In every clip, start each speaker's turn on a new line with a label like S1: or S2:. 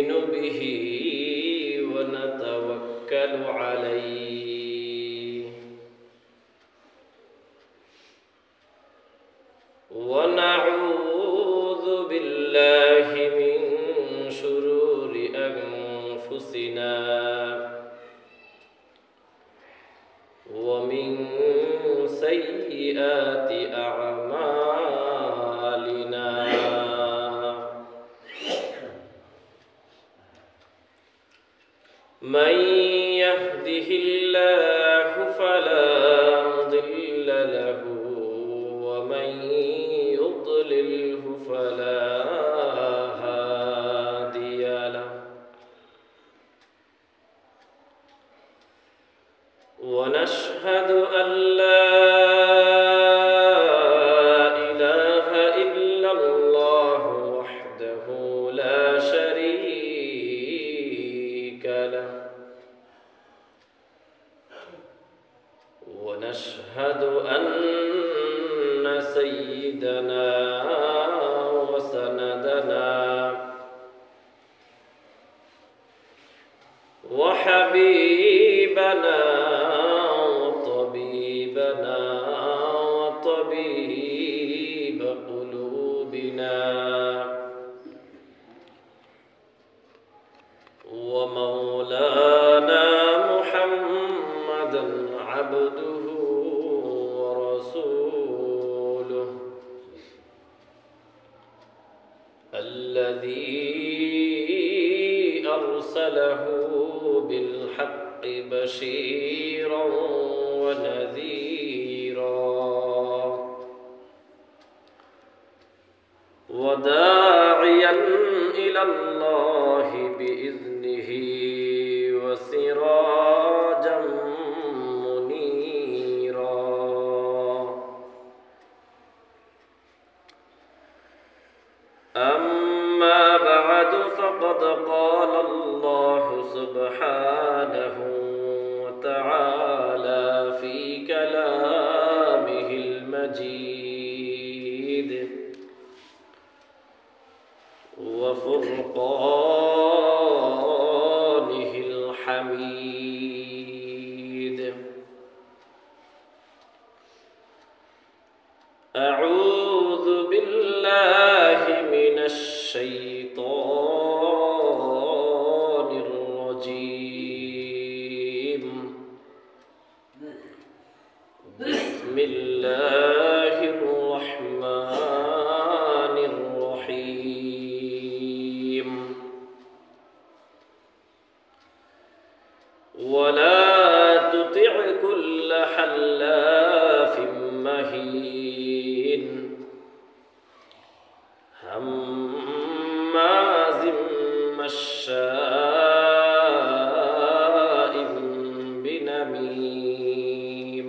S1: نؤمن به ونتوكل عليه ونعوذ بالله من شرور أنفسنا ومن سيئات أعمالنا من يهده الله فلا مضل له ومن يضلله فلا هادي له ونشهد أن لا إله إلا الله وحده لا شريك له ونشهد أن سيدنا وسندنا وحبيبنا وطبيبنا وطبيب قلوبنا ومولانا محمدا عبده ورسوله الذي أرسله بالحق بشيرا ونذيرا وداعيا إلى الله بإذنه وسراجا منيرا أما بعد فقد قال الله سبحانه وتعالى في كلامه المجيد وفرقانه الحميد أعوذ بالله من الشيطان الرجيم بسم الله الرحمن الرحيم ولا تطع كل حلاف مهين هماز مشاء بنميم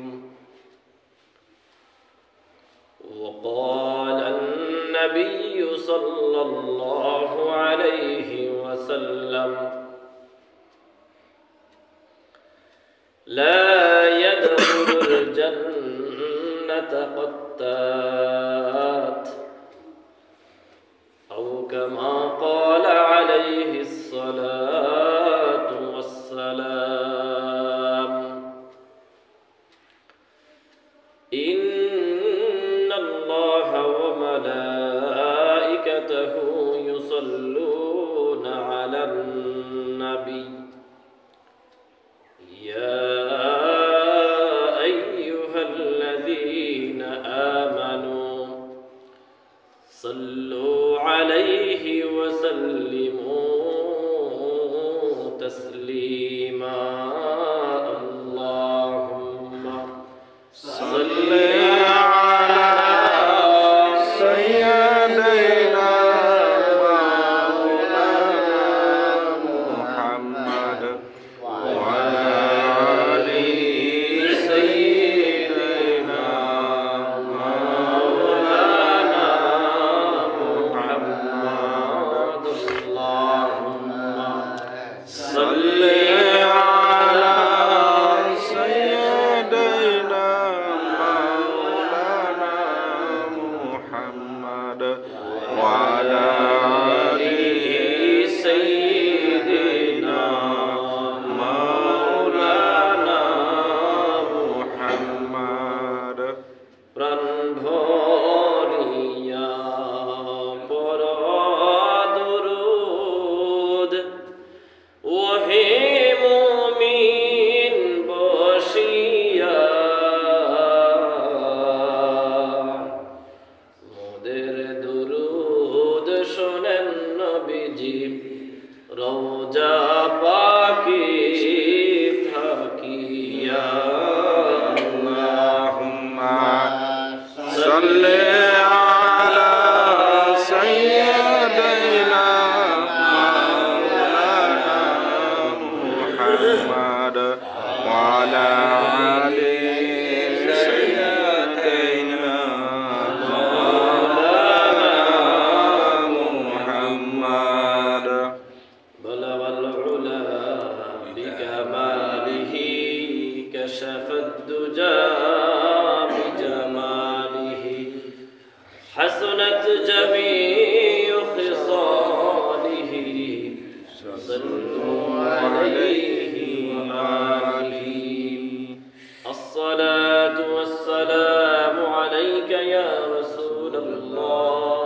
S1: وقال النبي صلى الله عليه وسلم لا يدخل الجنة قتات أو كما قال عليه الصلاة والسلام إن الله وملائكته يصلون على النبي يا أيها الذين آمنوا صلوا عليه وسلموا تسليما اللهم صل على سيدنا مولانا محمد وعلى آل سيدنا مولانا محمد اللهم صل على سيدنا مولانا محمد وعلى آل سيدنا وعلى آل سيدنا محمد بلغ العلا بكماله كشف الدجى بجماله حسنت جميع خصاله صلوا عليه وآله الصلاة والسلام عليك يا رسول الله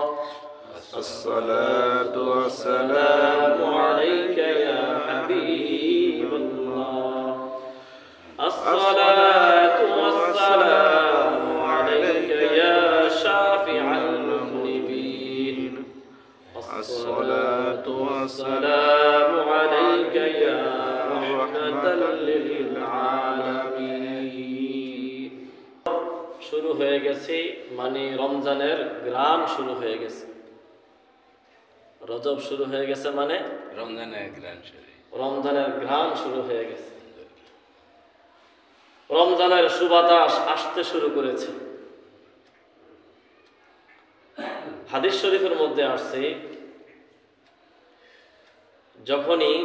S1: الصلاة والسلام عليك يا حبيب الله الصلاة والسلام عليك يا شافع المذنبين الصلاة والسلام عليك يا رحمة للعالمين শুরু হয়ে গেছে মানে রমজানের গ্রাম শুরু হয়ে গেছে রজব শুরু হয়ে গেছে মানে রমজানের গ্রাম শুরু হয়ে গেছে রমজানের সুবাতাস আসতে শুরু করেছে হাদিস শরীফের মধ্যে আসছে যখনই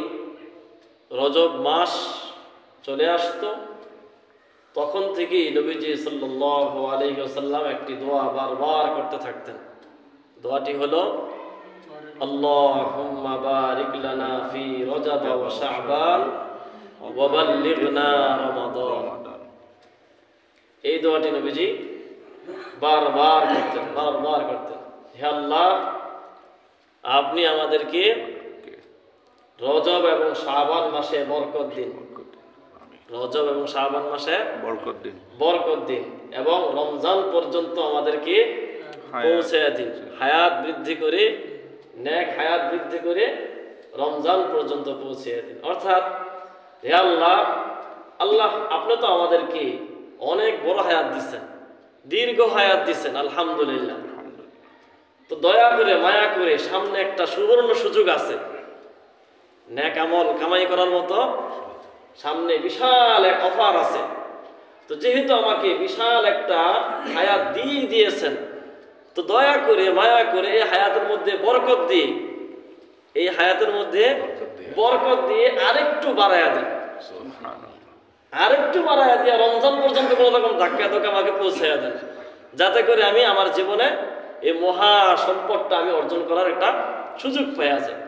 S1: রজব মাস চলে আসতো তখন থেকেই নবীজি সাল্লাল্লাহু আলাইহি ওয়াসাল্লাম একটি দোয়া বারবার করতে থাকতেন দোয়াটি হলো আল্লাহুম্মা বারিক লানা ফি রজব ওয়া শাবান ওয়া বাল্লিগনা রমাদান এই দোয়াটি নবীজি বারবার করতেন হে আল্লাহ আপনি আমাদেরকে রজব এবং শাবান মাসে বরকত দিন রজব এবং শাবান মাসে বরকত দিন এবং রমজান পর্যন্ত আমাদেরকে পৌঁছে দিন হায়াত বৃদ্ধি করে নেক হায়াত বৃদ্ধি করে রমজান পর্যন্ত পৌঁছে দিন অর্থাৎ হে আল্লাহ আপনি তো আমাদেরকে অনেক বড় হায়াত দিচ্ছেন দীর্ঘ হায়াত দিচ্ছেন আলহামদুলিল্লাহ তো দয়া করে মায়া করে সামনে একটা সুবর্ণ সুযোগ আছে নেক আমল কামাই করার মতো সামনে বিশাল এক অফার আছে তো যেহেতু আমাকে বিশাল একটা হায়াত দিয়েছেন তো দয়া করে মায়া করে এই হায়াতের মধ্যে বরকত দিয়ে এই হায়াতের মধ্যে বরকত দিয়ে আরেকটু বাড়ায়া দেন আরেকটু বাড়ায়া দিয়ে রমজান পর্যন্ত কোনো রকম ধাক্কা আমাকে পৌঁছাইয়া দেন যাতে করে আমি আমার জীবনে এই মহা সম্পদটা আমি অর্জন করার একটা সুযোগ পাইয়া যাই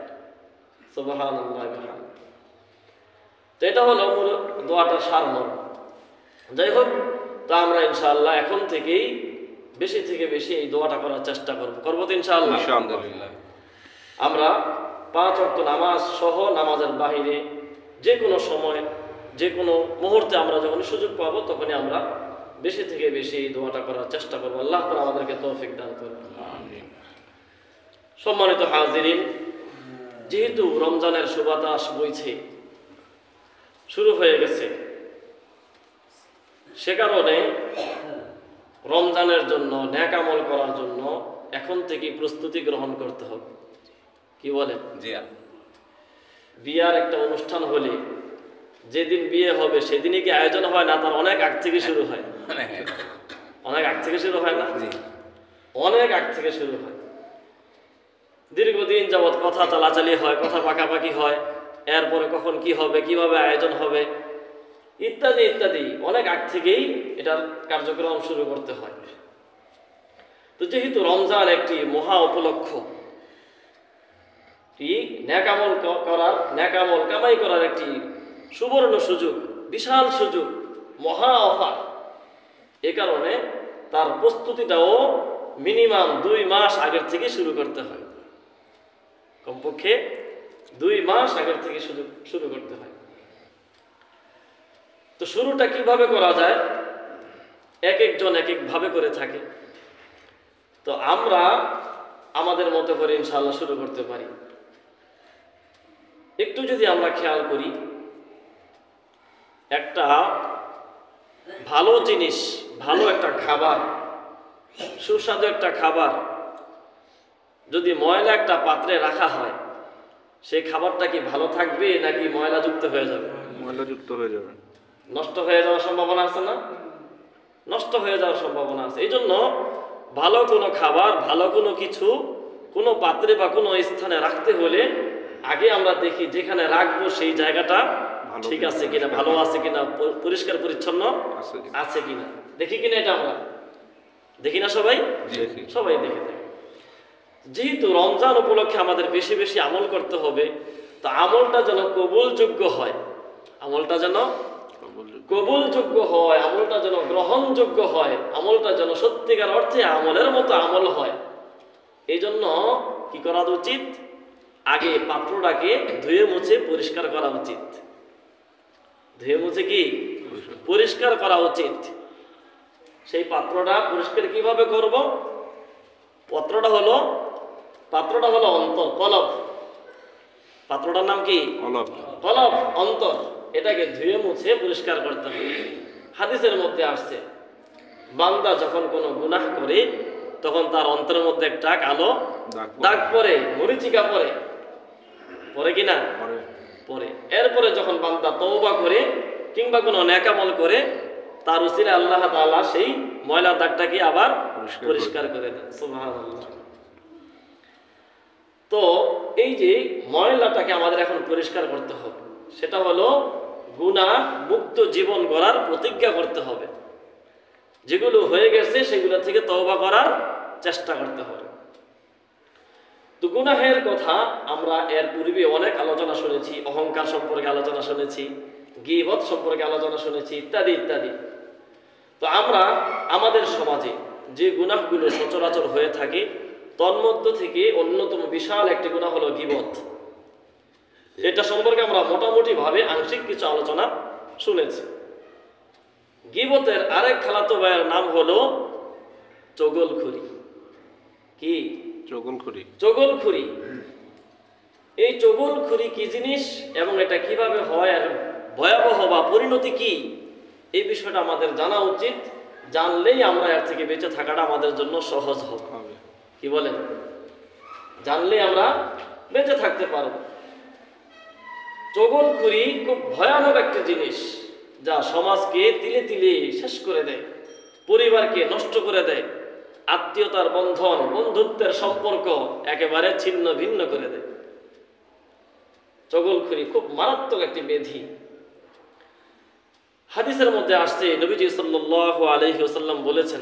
S1: সুবহানাল্লাহ। তো এটা হলো মূল দোয়াটার সারমর্ম। যাই হোক, তো আমরা ইনশাআল্লাহ এখন থেকেই বেশি থেকে বেশি এই দোয়াটা করার চেষ্টা করবো তো ইনশাআল্লাহ। আমরা 5 ওয়াক্ত নামাজ সহ নামাজের বাহিরে যে কোনো সময় যে কোনো মুহূর্তে আমরা যখন সুযোগ পাবো তখনই আমরা বেশি থেকে বেশি এই দোয়াটা করার চেষ্টা করবো। আল্লাহ তাআলা আমাদেরকে তৌফিক দান করুন। সম্মানিত হাজিরিন, যেহেতু রমজানের সুবাতাস বইছে, শুরু হয়ে গেছে, সে কারণে রমজানের জন্য নেক আমল করার জন্য এখন থেকে প্রস্তুতি গ্রহণ করতে হবে। কি বলেন? বিয়ার একটা অনুষ্ঠান হলে যেদিন বিয়ে হবে সেদিনই কি আয়োজন হয় না তার অনেক আগ থেকে শুরু হয়? অনেক আগ থেকে শুরু হয় না? অনেক আগ থেকে শুরু হয়। দীর্ঘদিন যাবৎ কথা চালাচালি হয়, কথা পাকাপাকি হয়, এরপরে কখন কি হবে, কিভাবে আয়োজন হবে ইত্যাদি ইত্যাদি অনেক আগ থেকেই এটার কার্যক্রম শুরু করতে হয়। তো যেহেতু রমজান একটি মহা উপলক্ষ, নেকামল করার, নেকামল কামাই করার একটি সুবর্ণ সুযোগ, বিশাল সুযোগ, মহা অফার, এ কারণে তার প্রস্তুতিটাও মিনিমাম 2 মাস আগের থেকে শুরু করতে হয়। কমপক্ষে 2 মাস আগের থেকে শুরু করতে হয়। তো শুরুটা কিভাবে করা যায়? এক একজন এক এক ভাবে করে থাকে। তো আমরা আমাদের মতো করে ইনশাআল্লাহ শুরু করতে পারি। একটু যদি আমরা খেয়াল করি, একটা ভালো জিনিস, ভালো একটা খাবার, সুস্বাদু একটা খাবার যদি ময়লা একটা পাত্রে রাখা হয়, সেই খাবারটা কি ভালো থাকবে নাকি ময়লাযুক্ত হয়ে যাবে?
S2: ময়লাযুক্ত হয়ে যাবে,
S1: নষ্ট হয়ে যাওয়ার সম্ভাবনা আছে না? নষ্ট হয়ে যাওয়ার সম্ভাবনা আছে। এই জন্য ভালো কোনো খাবার, ভালো কোনো কিছু কোনো পাত্রে বা কোনো স্থানে রাখতে হলে আগে আমরা দেখি যেখানে রাখবো সেই জায়গাটা ঠিক আছে কিনা, ভালো আছে কিনা, পরিষ্কার পরিচ্ছন্ন আছে কিনা, দেখি কিনা। এটা আমরা দেখি না সবাই? সবাই দেখে থাকি। যেহেতু রমজান উপলক্ষে আমাদের বেশি বেশি আমল করতে হবে, তো আমলটা যেন কবুলযোগ্য হয়, আমলটা যেন কবুলযোগ্য হয়, আমলটা যেন গ্রহণযোগ্য হয়, আমলটা যেন সত্যিকার অর্থে আমলের মতো আমল হয়। এই জন্য কি করা উচিত? আগে পাত্রটাকে ধুয়ে মুছে পরিষ্কার করা উচিত। ধুয়ে মুছে কি পরিষ্কার করা উচিত। সেই পাত্রটা পরিষ্কার কিভাবে করব? পাত্রটা হলো অন্তর, কলব। পাত্রটার নাম কি? কলব, অন্তর। এটাকে ধুয়ে মুছে পরিষ্কার করতে হবে। হাদিসের মধ্যে আসছে, বান্দা যখন কোনো গুনাহ করে তখন তার অন্তরের মধ্যে একটা কালো দাগ পড়ে, মরিচিকা পড়ে কিনা? পড়ে। এরপরে যখন বান্দা তওবা করে কিংবা কোনো নেক আমল করে, তার উসিলায় আল্লাহ তাআলা সেই ময়লা দাগটাকে আবার পরিষ্কার করে দেন। সুবহানাল্লাহ। তো এই যে ময়লাটাকে আমাদের এখন পরিষ্কার করতে হবে, সেটা হলো গুনাহ মুক্ত জীবন গড়ার প্রতিজ্ঞা করতে হবে। যেগুলো হয়ে গেছে সেগুলো থেকে তওবা করার চেষ্টা করতে হবে। তো গুনাহের কথা আমরা এর পূর্বে অনেক আলোচনা শুনেছি, অহংকার সম্পর্কে আলোচনা শুনেছি, গীবত সম্পর্কে আলোচনা শুনেছি, ইত্যাদি ইত্যাদি। তো আমরা আমাদের সমাজে যে গুনাহগুলো সচরাচর হয়ে থাকে তন্মধ্য থেকে অন্যতম বিশাল একটি গুনাহ হলো গীবত। এটা সম্পর্কে আমরা মোটামুটি ভাবে আংশিক কিছু আলোচনা শুনেছি। গীবতের আরেক খালাতো ভাইয়ের নাম হলো চগলখুরি। কি? চগলখুরি। এই চগলখুরি কি জিনিস এবং এটা কিভাবে হয় আর ভয়াবহ বা পরিণতি কি, এই বিষয়টা আমাদের জানা উচিত। জানলেই আমরা এর থেকে বেঁচে থাকাটা আমাদের জন্য সহজ হবে। কি বলেন? জানলেই আমরা বেঁচে থাকতে পারব। চগলখুরি খুব ভয়ানক একটি জিনিস, যা সমাজকে তিলে তিলে শেষ করে দেয়, পরিবারকে নষ্ট করে দেয়, আত্মীয়তার বন্ধন, বন্ধুত্বের সম্পর্ক একেবারে ছিন্ন ভিন্ন করে দেয়। চগলখুরি খুব মারাত্মক একটি ব্যাধি। হাদিসের মধ্যে আসছে, নবীজি সাল্লাল্লাহু আলাইহি ওয়াসাল্লাম বলেছেন,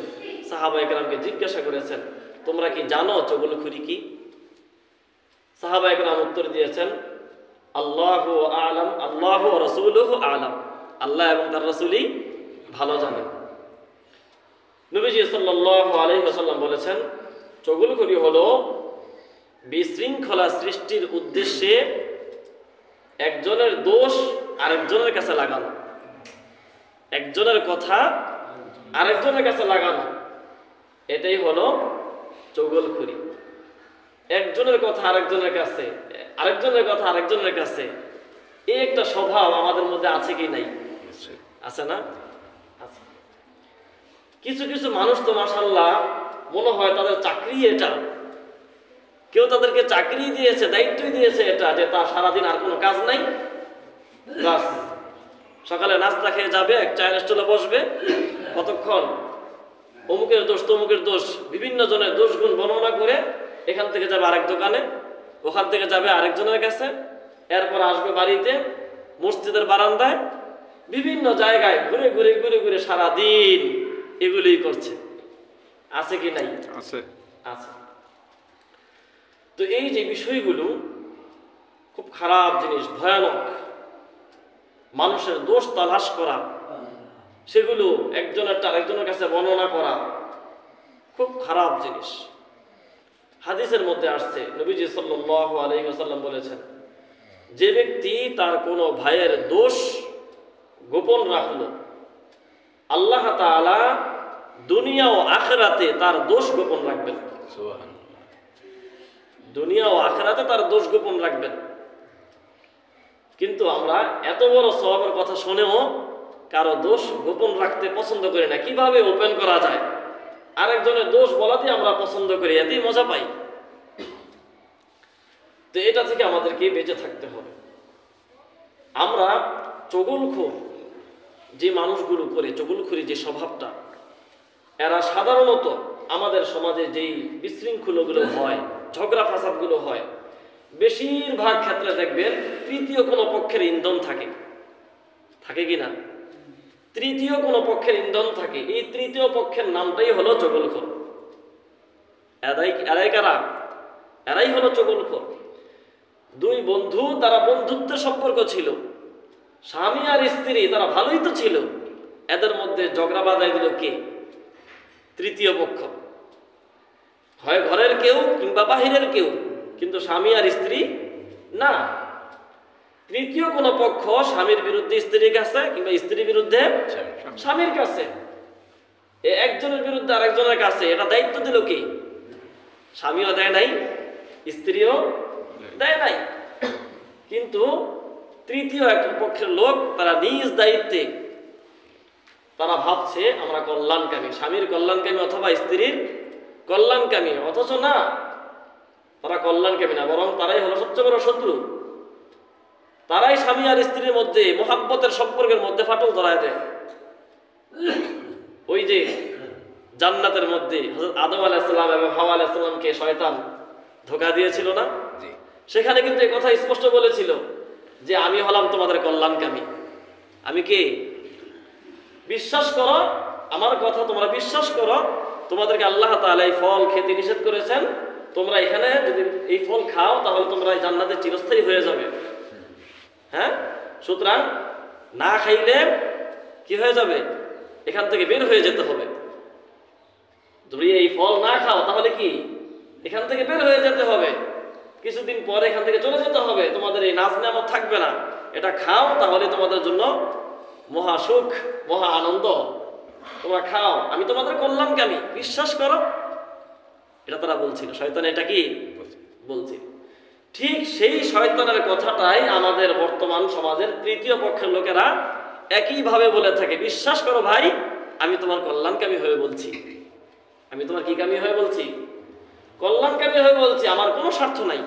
S1: সাহাবায়ে কেরামকে জিজ্ঞাসা করেছেন, তোমরা কি জানো চগলখুরি কি? সাহাবায়ে কেরাম উত্তর দিয়েছেন, আল্লাহু আ'লাম, আল্লাহু ওয়া রাসূলুহু আ'লাম, আল্লাহ এবং তার রাসূলই ভালো জানেন। নবীজি সাল্লাল্লাহু আলাইহি ওয়াসাল্লাম বলেছেন, চগলখুরি হলো বিশৃঙ্খলা সৃষ্টির উদ্দেশ্যে একজনের দোষ আরেকজনের কাছে লাগানো, একজনের কথা আরেকজনের কাছে লাগানো, এটাই হলো চগলখুরি। একজনের কথা আরেকজনের কাছে, আরেকজনের কথা আরেকজনের কাছে, এই একটা স্বভাব আমাদের মধ্যে আছে কি নাই? আছে না? আছে। কিছু কিছু মানুষ তো মাশাআল্লাহ মনে হয় তাদের চাকরি এটা, কেউ তাদেরকে চাকরি দিয়েছে, দায়িত্বই দিয়েছে এটা, যে তার সারাদিন আর কোনো কাজ নাই, বাস সকালে নাস্তা খেয়ে যাবে, এক চায়ের স্টলে বসবে, কতক্ষণ অমুকের দোষ তমুকের দোষ, বিভিন্ন জনের দোষ গুণ বর্ণনা করে এখান থেকে যাবে আরেক দোকানে, ওখান থেকে যাবে আরেকজনের কাছে, এরপর আসবে বাড়িতে, মসজিদের বারান্দায়, বিভিন্ন জায়গায় ঘুরে ঘুরে ঘুরে ঘুরে সারাদিন এগুলোই করছে। আছে কি নাই? আছে। তো এই যে বিষয়গুলো খুব খারাপ জিনিস, ভয়ানক। মানুষের দোষ তালাশ করা, সেগুলো একজনের আরেকজনের কাছে বর্ণনা করা খুব খারাপ জিনিস। হাদিসের মধ্যে আসছে, নবীজি সাল্লাল্লাহু আলাইহি ওয়াসাল্লাম বলেছেন, যে ব্যক্তি তার কোনো ভাইয়ের দোষ গোপন রাখলো, আল্লাহ তাআলা দুনিয়া ও আখিরাতে তার দোষ গোপন রাখবেন। দুনিয়া ও আখিরাতে তার দোষ গোপন রাখবেন। কিন্তু আমরা এত বড় সওয়াবের কথা শুনেও কারো দোষ গোপন রাখতে পছন্দ করি না। কিভাবে ওপেন করা যায়, আরেকজনের দোষ বলাতে আমরা পছন্দ করি, এতেই মজা পাই। তো এটা থেকে আমাদেরকে বেঁচে থাকতে হবে। আমরা চগলখোর যে মানুষগুলো করে, চগলখুরি যে স্বভাবটা, এরা সাধারণত আমাদের সমাজে যেই বিশৃঙ্খলগুলো হয়, ঝগড়া ফাসাদগুলো হয়, বেশিরভাগ ক্ষেত্রে দেখবেন তৃতীয় কোনো পক্ষের ইন্ধন থাকে, থাকে কি না? তৃতীয় কোনো পক্ষের ইন্ধন থাকে। এই তৃতীয় পক্ষের নামটাই হলো চগলখোর। এরাই কারা? এরাই হলো চগলখোর। দুই বন্ধু, তারা বন্ধুত্বের সম্পর্ক ছিল, স্বামী আর স্ত্রী, তারা ভালোই তো ছিল, এদের মধ্যে ঝগড়া বাঁধাই দিল কে? তৃতীয় পক্ষ, হয় ঘরের কেউ কিংবা বাহিরের কেউ, কিন্তু স্বামী আর স্ত্রী না। তৃতীয় কোনো পক্ষ স্বামীর বিরুদ্ধে স্ত্রীর কাছে, কিংবা স্ত্রীর বিরুদ্ধে স্বামীর কাছে, একজনের বিরুদ্ধে আরেকজনের কাছে। এটা দায়িত্ব দিল কি? স্বামীও দেয় নাই, স্ত্রীও দেয় নাই, কিন্তু তৃতীয় এক পক্ষের লোক, তারা নিজ দায়িত্বে তারা ভাবছে আমরা কল্যাণকামী, স্বামীর কল্যাণকামী অথবা স্ত্রীর কল্যাণকামী, অথচ না, তারা কল্যাণকামী না, বরং তারাই হলো সবচেয়ে বড় শত্রু। তারাই স্বামী আর স্ত্রীর মধ্যে মোহাব্বতের সম্পর্কের মধ্যে ফাটল ধরায় দেয়। ওই যে জান্নাতের মধ্যে হযরত আদম আলাইহিস সালাম এবং হাওয়া আলাইহিস সালামকে শয়তান ধোঁকা দিয়েছিল না? সেখানে কিন্তু এই কথা স্পষ্ট বলেছিল যে আমি হলাম তোমাদের কল্যাণকামী। আমি কে? বিশ্বাস করো আমার কথা, তোমরা বিশ্বাস করো, তোমাদেরকে আল্লাহ তাআলা এই ফল খেতে নিষেধ করেছেন, তোমরা এখানে যদি এই ফল খাও তাহলে তোমরা এই জান্নাতে চিরস্থায়ী হয়ে যাবে। হ্যাঁ, সুতরাং না খাইলে কি হয়ে যাবে? এখান থেকে বের হয়ে যেতে হবে। যদি এই ফল না খাও তাহলে কি এখান থেকে বের হয়ে যেতে হবে, কিছুদিন পর এখান থেকে চলে যেতে হবে, তোমাদের এই নাজ নেয়ামত থাকবে না। এটা খাও, তাহলে তোমাদের জন্য মহা সুখ, মহা আনন্দ, তোমরা খাও, আমি তোমাদের কল্যাণকামী, বিশ্বাস করো। এটা তারা বলছিল, শয়তান এটা কি বলছিল। ঠিক সেই শয়তানের কথাটাই আমাদের বর্তমান সমাজের তৃতীয় পক্ষের লোকেরা একইভাবে বলে থাকে, বিশ্বাস করো ভাই, আমি তোমার কল্যাণকামী হয়ে বলছি। আমি তোমার কি কামী হয়ে বলছি? কল্যাণকামী হয়ে বলছি। আমার কোনো স্বার্থ নাই,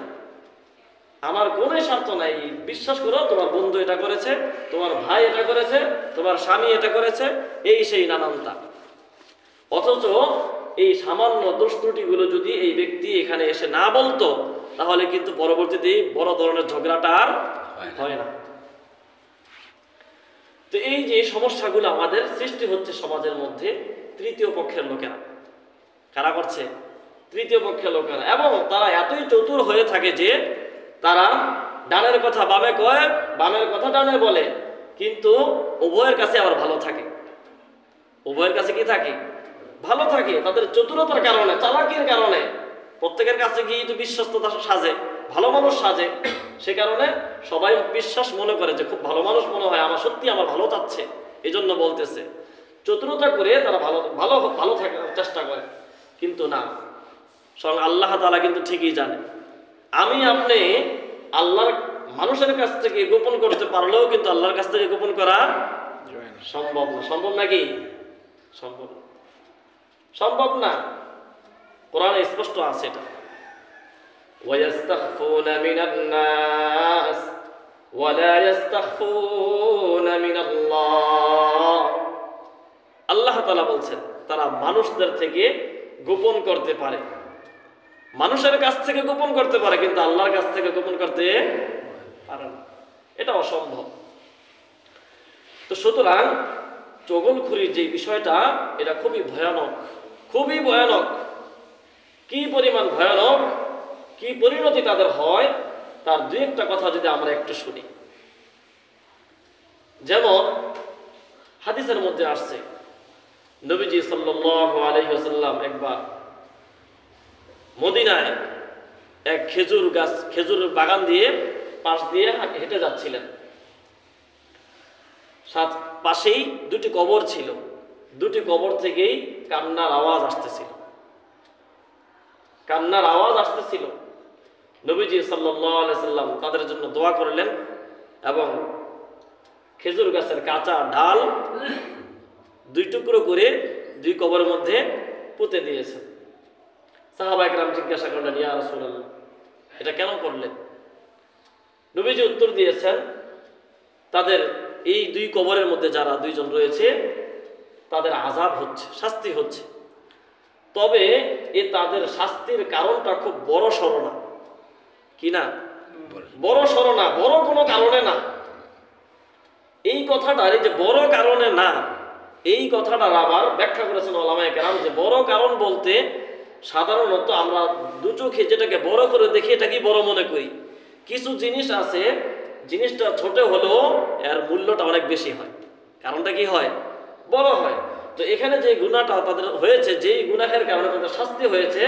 S1: আমার কোনো স্বার্থ নাই। বিশ্বাস করো, তোমার বন্ধু এটা করেছে, তোমার ভাই এটা করেছে, তোমার স্বামী এটা করেছে, এই সেই নানানতা। অথচ এই সামান্য দোষ ত্রুটিগুলো যদি এই ব্যক্তি এখানে এসে না বলতো, তাহলে কিন্তু পরবর্তীতে বড় ধরনের ঝগড়াটা আর হয় না। তো এই যে সমস্যাগুলো আমাদের সৃষ্টি হচ্ছে সমাজের মধ্যে, তৃতীয় পক্ষের লোকেরা কারা করছে? তৃতীয় পক্ষের লোকেরা। এবং তারা এতই চতুর হয়ে থাকে যে তারা ডানের কথা বামে কয়, বামের কথা ডানে বলে, কিন্তু উভয়ের কাছে আবার ভালো থাকে। উভয়ের কাছে কি থাকে? ভালো থাকে। তাদের চতুরতার কারণে, চালাকির কারণে প্রত্যেকের কাছে গিয়ে তো বিশ্বস্ততা সাজে, ভালো মানুষ সাজে। সে কারণে সবাই বিশ্বাস মনে করে যে খুব ভালো মানুষ মনে হয়, আমার সত্যি আমার ভালো চাচ্ছে, এই জন্য বলতেছে। চতুরতা করে তারা ভালো ভালো ভালো থাকার চেষ্টা করে, কিন্তু না, স্বয়ং আল্লাহ তাআলা কিন্তু ঠিকই জানে। আমি আপনি আল্লাহর মানুষের কাছ থেকে গোপন করতে পারলেও কিন্তু আল্লাহর কাছ থেকে গোপন করা সম্ভব না। সম্ভব নাকি? সম্ভব না, সম্ভব না। কোরআনে স্পষ্ট আছে এটা। ওয়ায়াস্তাখফুনা মিনান নাস ওয়া লা ইয়াস্তাখফুনা মিনাল্লাহ। আল্লাহ তাআলা বলছেন তারা মানুষদের থেকে গোপন করতে পারে, মানুষের কাছ থেকে গোপন করতে পারে, কিন্তু আল্লাহর কাছ থেকে গোপন করতে পারে না। এটা অসম্ভব। তো সুতরাং চগলখুরির যে বিষয়টা, এটা খুবই ভয়ানক, খুবই ভয়ানক। কি পরিমাণ ভয়ানক, কি পরিণতি তাদের হয়, তার দুই একটা কথা যদি আমরা একটু শুনি। যেমন হাদিসের মধ্যে আসছে, নবীজি সাল্লাল্লাহু আলাইহি ওয়াসাল্লাম একবার মদিনায় এক খেজুর গাছ, খেজুর বাগান দিয়ে পাশ দিয়ে হেঁটে যাচ্ছিলেন। সাথে পাশেই দুটি কবর ছিল, দুটি কবর থেকেই কান্নার আওয়াজ আসতেছিল, কান্নার আওয়াজ আসতেছিল। নবীজি সাল্লাল্লাহু আলাইহি সাল্লাম তাদের জন্য দোয়া করলেন এবং খেজুর গাছের কাঁচা ডাল দুই টুকরো করে দুই কবরের মধ্যে পুঁতে দিয়েছেন। সাহাবায়ে কেরাম জিজ্ঞাসা করলেন, ইয়া রাসূলুল্লাহ, এটা কেন করলেন? নবীজি উত্তর দিয়েছেন, তাদের এই দুই কবরের মধ্যে যারা দুইজন রয়েছে তাদের আযাব হচ্ছে, শাস্তি হচ্ছে। তবে তাদের শাস্তির কারণটা খুব বড় সড় না, কি না, বড় সড় না, বড় কোনো কারণে না। এই কথাটা, এই যে বড় কারণে না, এই কথাটা আবার ব্যাখ্যা করেছেন ওলামায়ে কেরাম যে বড় কারণ বলতে সাধারণত আমরা দু চোখে যেটাকে বড় করে দেখি এটাকে বড় মনে করি। কিছু জিনিস আছে, জিনিসটা ছোট হলেও এর মূল্যটা অনেক বেশি হয়, কারণটা কি হয়, বড় হয়। তো এখানে যে গুনাহটা তাদের হয়েছে, যেই গুনাহের কারণে তাদের শাস্তি হয়েছে,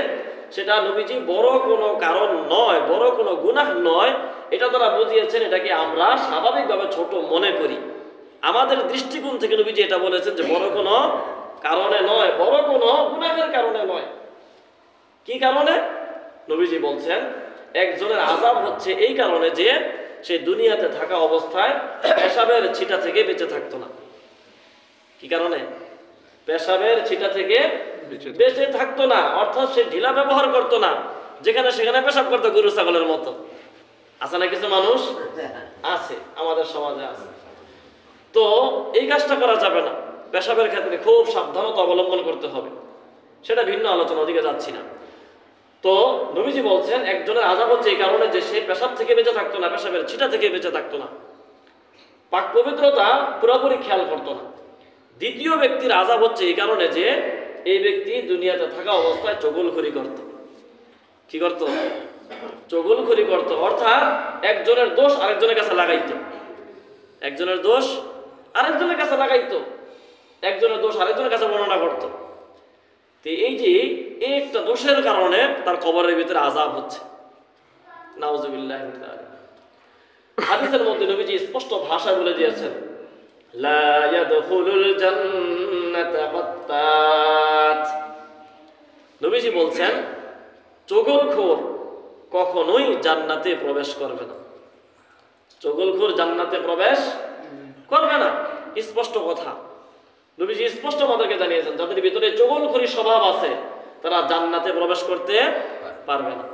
S1: সেটা নবীজি বড় কোনো কারণ নয়, বড় কোনো গুনাহ নয়, এটা তারা বুঝিয়েছেন। এটাকে আমরা স্বাভাবিকভাবে ছোট মনে করি। আমাদের দৃষ্টিকোণ থেকে নবীজি এটা বলেছেন যে বড় কোনো কারণে নয়, বড় কোনো গুনাহের কারণে নয়। কি কারণে? নবীজি বলছেন একজনের আযাব হচ্ছে এই কারণে যে সে দুনিয়াতে থাকা অবস্থায় পেশাবের ছিটা থেকে বেঁচে থাকতো না। কি কারণে? পেশাবের ছিটা থেকে বেঁচে থাকতো না, অর্থাৎ সে ঢিলা ব্যবহার করতো না, যেখানে সেখানে পেশাব করতো গরু ছাগলের মতো। আছে না কিছু মানুষ? আছে, আমাদের সমাজে আছে। তো এই কাজটা করা যাবে না, পেশাবের ক্ষেত্রে খুব সাবধানতা অবলম্বন করতে হবে, সেটা ভিন্ন আলোচনা, ওদিকে যাচ্ছি না। তো নবীজি বলছেন একজনের আযাব হচ্ছে এই কারণে যে সে পেশাব থেকে বেঁচে থাকতো না, পেশাবের ছিটা থেকে বেঁচে থাকতো না, পাক পবিত্রতা পুরোপুরি খেয়াল করতো না। দ্বিতীয় ব্যক্তির আযাব হচ্ছে এই কারণে যে এই ব্যক্তি দুনিয়াতে থাকা অবস্থায় চগলখড়ি করত। কি করত? চগলখড়ি করত, অর্থাৎ একজনের দোষ আরেকজনের কাছে লাগাইতো, একজনের দোষ আরেকজনের কাছে লাগাইতো, একজনের দোষ আরেকজনের কাছে বর্ণনা করতো। তো এই যে একটা দোষের কারণে তার কবরের ভিতরে আযাব হচ্ছে, নাউযুবিল্লাহ। হাদিসের মধ্যে নবীজি স্পষ্ট ভাষায় বলে দিয়েছেন, লা ইয়াদখুলুল জান্নাতা কাত্তাত। নবীজি বলছেন চগলখোর কখনোই জান্নাতে প্রবেশ করবে না, চগলখোর জান্নাতে প্রবেশ করবে না। স্পষ্ট কথা, নবীজি স্পষ্ট আমাদেরকে জানিয়েছেন যাদের ভিতরে চগলখড়ি স্বভাব আছে তারা জান্নাতে প্রবেশ করতে পারবে না।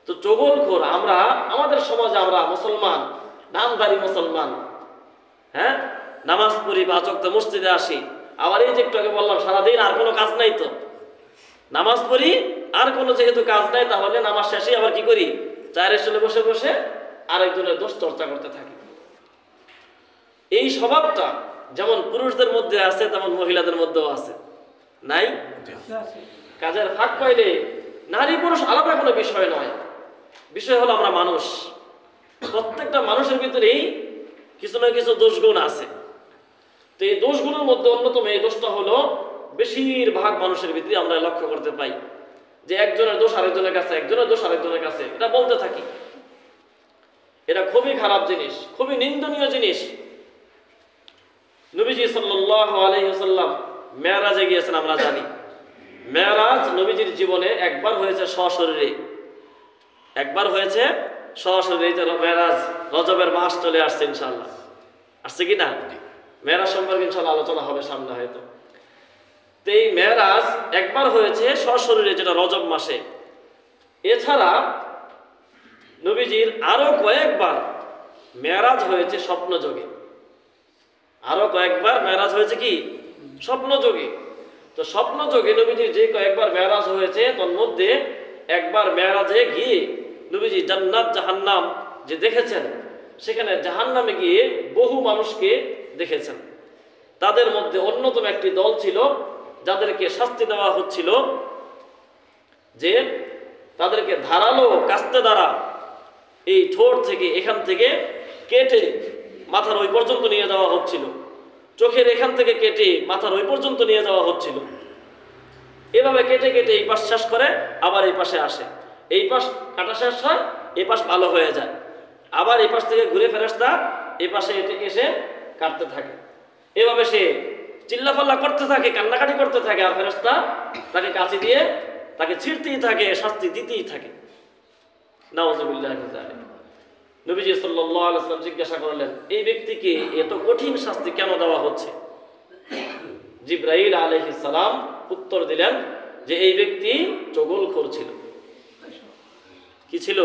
S1: তো চগলখোর আমরা, আমাদের সমাজে আমরা মুসলমান, নামধারী মুসলমান, হ্যাঁ, নামাজ পড়ি, 5 ওয়াক্ত মসজিদে আসি, আবার এই যে একটু আগে বললাম সারাদিন আর কোনো কাজ নাই, তো নামাজ পড়ি আর কোনো যেহেতু কাজ নাই, তাহলে নামাজ শেষে আবার কি করি, চায়ের স্টলে বসে বসে আরেকজনের দোষ চর্চা করতে থাকি। এই স্বভাবটা যেমন পুরুষদের মধ্যে আছে তেমন মহিলাদের মধ্যেও আছে, নাই? কাজের ফাঁক পাইলে নারী পুরুষ আলাদা কোনো বিষয় নয়, বিষয় হলো আমরা মানুষ, প্রত্যেকটা মানুষের ভিতরেই কিছু না কিছু দোষগুণ আছে। তো এই দোষগুলোর মধ্যে অন্যতম এই দোষটা হলো বেশিরভাগ মানুষের ভিতরে আমরা লক্ষ্য করতে পাই যে একজনের দোষ আরেকজনের কাছে, একজনের দোষ আরেকজনের কাছে, এটা বলতে থাকি। এটা খুবই খারাপ জিনিস, খুবই নিন্দনীয় জিনিস। নবীজি সাল্লাল্লাহু আলাইহি ওয়াসাল্লাম মেরাজে গিয়েছেন, আমরা জানি মেরাজ নবীজির জীবনে একবার হয়েছে সশরীরে, একবার হয়েছে সশরীরে। মেরাজ রজবের মাস চলে আসছে, ইনশাআল্লাহ আসছে কি না? মেরাজ সম্পর্কে ইনশাআল্লাহ আলোচনা হবে সামনে হয়তো। তো এই মেরাজ একবার হয়েছে সশরীরে, যেটা রজব মাসে। এছাড়া নবীজির আরো কয়েকবার মেরাজ হয়েছে স্বপ্নযোগে, আরো কয়েকবার মেরাজ হয়েছে কি স্বপ্নযোগে। তো স্বপ্নযোগে নবীজির যে কয়েকবার মেরাজ হয়েছে তার মধ্যে একবার মেরাজে গিয়ে নবীজি জান্নাত জাহান্নাম যে দেখেছেন, সেখানে জাহান্নামে গিয়ে বহু মানুষকে দেখেছেন। তাদের মধ্যে অন্যতম একটি দল ছিল যাদেরকে শাস্তি দেওয়া হচ্ছিল, যে তাদেরকে ধারালো কাস্তে দ্বারা এই ঠোঁট থেকে, এখান থেকে কেটে মাথার ওই পর্যন্ত নিয়ে যাওয়া হচ্ছিল, চোখের এখান থেকে কেটে মাথার ওই পর্যন্ত নিয়ে যাওয়া হচ্ছিল। এভাবে কেটে কেটে এই পাশ শেষ করে আবার এই পাশে আসে, এই পাশ কাটা শেষ হয়, এই পাশ ভালো হয়ে যায়, আবার এই পাশ থেকে ঘুরে ফেরেশতা এই পাশে এসে কাটতে থাকে। এভাবে সে চিল্লাফাল্লা করতে থাকে, কান্নাকাটি করতে থাকে, আর ফেরেশতা তাকে কাঁচি দিয়ে তাকে ছিঁড়তেই থাকে, শাস্তি দিতেই থাকে। নাউযুবিল্লাহি মিন যালিক। নবীজি সাল্লাল্লাহু আলাইহি ওয়াসাল্লাম জিজ্ঞাসা করলেন, এই ব্যক্তিকে এত কঠিন শাস্তি কেন দেওয়া হচ্ছে? জিবরাইল আলাইহিস সালাম উত্তর দিলেন যে এই ব্যক্তি চগলখোর ছিল। কি ছিল?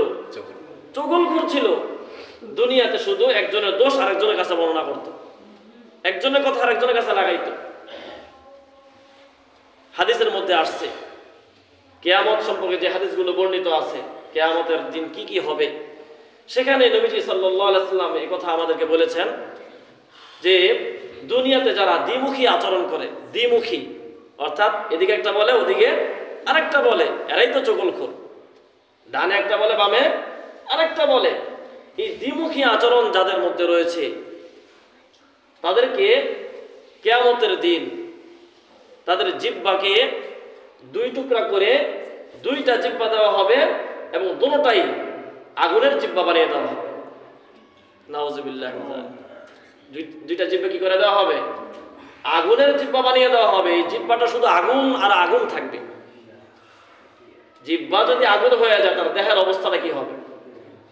S1: চগলখোর ছিল। দুনিয়াতে শুধু একজনের দোষ আরেকজনের কাছে বর্ণনা করত, একজনের কথা আরেকজনের কাছে লাগাইত। হাদিসের মধ্যে আসছে কিয়ামত সম্পর্কে যে হাদিসগুলো বর্ণিত আছে, কিয়ামতের দিন কি কি হবে, সেখানে নবীজি সাল্লাল্লাহু আলাইহি ওয়াসাল্লাম এই কথা আমাদেরকে বলেছেন যে দুনিয়াতে যারা দ্বিমুখী আচরণ করে, দ্বিমুখী অর্থাৎ এদিকে একটা বলে ওদিকে আরেকটা বলে, এরাই তো চগলখোর। ডানে একটা বলে বামে আরেকটা বলে, এই দ্বিমুখী আচরণ যাদের মধ্যে রয়েছে তাদেরকে কিয়ামতের দিন তাদের জিহ্বাকে দুই টুকরা করে দুইটা জিহ্বা দেওয়া হবে এবং দুটোটাই আগুনের জিহ্বা বানিয়ে দেওয়া হবে। নাউযুবিল্লাহ। দুইটা জিহ্বা কি করে দেওয়া হবে? আগুনের জিহ্বা বানিয়ে দেওয়া হবে। এই জিহ্বাটা শুধু আগুন আর আগুন থাকবে। জিহ্বা যদি আগুন হয়ে যায় তার দেহের অবস্থাটা কি হবে,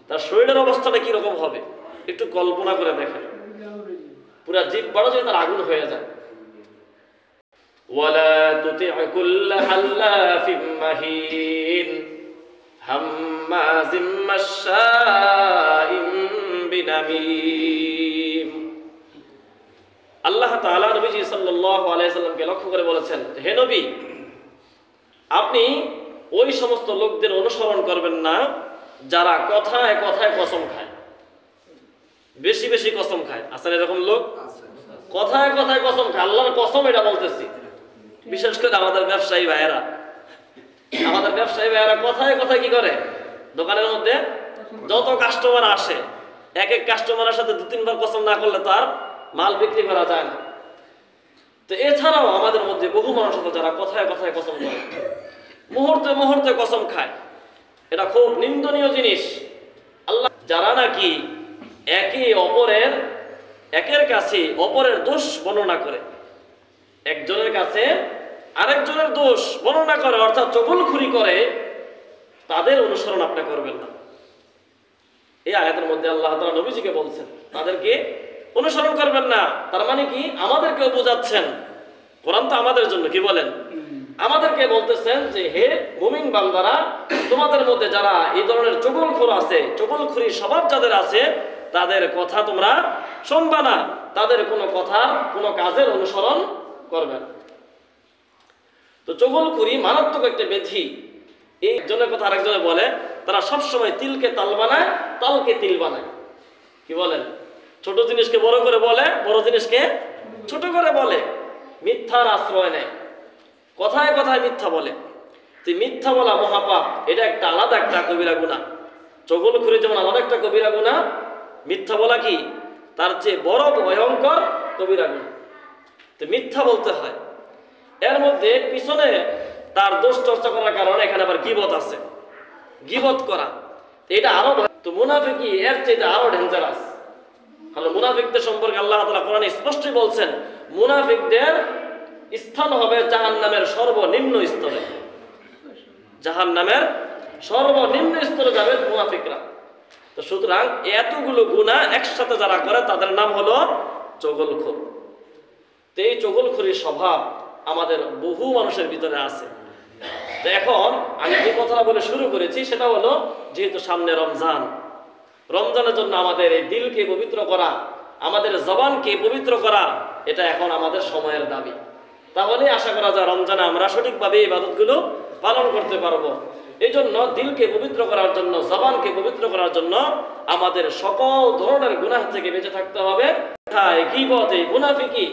S1: তার শরীরের অবস্থাটা কি রকম হবে একটু কল্পনা করে দেখেন। পুরা জিহ্বাটা যদি তার আগুন হয়ে যায়। ওয়ালা তুতি'উ কুল্লা হাল্লাফিম মাহিন হাম্মাজিম মাশশাইম বিনামিম। আল্লাহ তাআলা নবীজি সাল্লাল্লাহু আলাইহি সাল্লামকে লক্ষ্য করে বলেছেন, হে নবী, আপনি ওই সমস্ত লোকদের অনুসরণ করবেন না যারা কথায় কথায় কসম খায়, বেশি বেশি কসম খায়। আছেন এরকম লোক? কথায় কথায় কসম খায়, আল্লাহর কসম এটা বলতেছি। বিশেষ করে আমাদের ব্যবসায়ী ভাইয়েরা, কথায় কথায় কি করে, দোকানের মধ্যে যত কাস্টমার আসে এক এক কাস্টমারের সাথে দু তিনবার কসম না করলে তার মাল বিক্রি করা যায় না। তো এছাড়াও আমাদের মধ্যে বহু মানুষ আছে যারা কথায় কথায় কসম করে, মুহূর্তে মুহূর্তে কসম খায়। এটা খুব নিন্দনীয় জিনিস। আল্লাহ যারা নাকি একের কাছে অপরের দোষ বর্ণনা করে, একজনের কাছে আরেকজনের দোষ বর্ণনা করে অর্থাৎ চগলখুরি করে, তাদের অনুসরণ আপনি করবেন না। এই আয়াতের মধ্যে আল্লাহ তাআলা নবীজিকে বলছেন তাদেরকে অনুসরণ করবেন না। তার মানে কি আমাদেরকেও বোঝাচ্ছেন, কোরআন তো আমাদের জন্য, কি বলেন, আমাদেরকে বলতেছেন যে হে মুমিন বান্দারা, তোমাদের মধ্যে যারা এই ধরনের চগলখোর আছে, চগলখুরি স্বভাব যাদের আছে, তাদের কথা তোমরা শুনবা না, তাদের কোনো কথা কোনো কাজের অনুসরণ করবে না। তো চগলখুরি মারাত্মক একটা ব্যাধি। এই একজনের কথা আরেকজনে বলে, তারা সবসময় তিলকে তাল বানায়, তালকে তিল বানায়। কি বলেন? ছোট জিনিসকে বড় করে বলে, বড় জিনিসকে ছোট করে বলে, মিথ্যার আশ্রয় নেয়, কথায় কথায় মিথ্যা বলে। তুই মিথ্যা বলা মহাপাপ, এটা একটা আলাদা একটা কবিরা গুনাহ। চগলখুরি যেমন আলাদা একটা কবিরা গুনাহ, মিথ্যা বলা কি তার চেয়ে বড় ভয়ঙ্কর কবিরা গুনাহ। তো মিথ্যা বলতে হয়। এর মধ্যে পিছনে তার দোষ চর্চা করার কারণে এখানে আবার গীবত আছে, গীবত করা, এটা আরো। তো মুনাফিকি এর চেয়ে আরো ডেঞ্জারাস। কারণ মুনাফিকদের সম্পর্কে আল্লাহ তাআলা কোরআনে স্পষ্টই বলছেন, মুনাফিকদের স্থান হবে জাহান্নামের সর্বনিম্ন স্তরে। জাহান্নামের সর্বনিম্ন স্তরে যাবে মুনাফিকরা। তো সুতরাং এতগুলো গুনাহ একসাথে যারা করে তাদের নাম হলো চগলখোর। তো এই চগলখুরির স্বভাব আমাদের বহু মানুষের ভিতরে আছে। তো এখন আমি যে কথাটা বলে শুরু করেছি সেটা হলো, যেহেতু সামনে রমজান, রমজানের জন্য আমাদের এই দিলকে পবিত্র করা, আমাদের জবানকে পবিত্র করা, এটা এখন আমাদের সময়ের দাবি। তাহলে আশা করা যায় রমজানে আমরা সঠিকভাবে ইবাদতগুলো পালন করতে পারবো। এই জন্য দিলকে পবিত্র করার জন্য, জবানকে পবিত্র করার জন্য আমাদের সকল ধরনের গুনাহ থেকে বেঁচে থাকতে হবে। গীবত, মুনাফিকি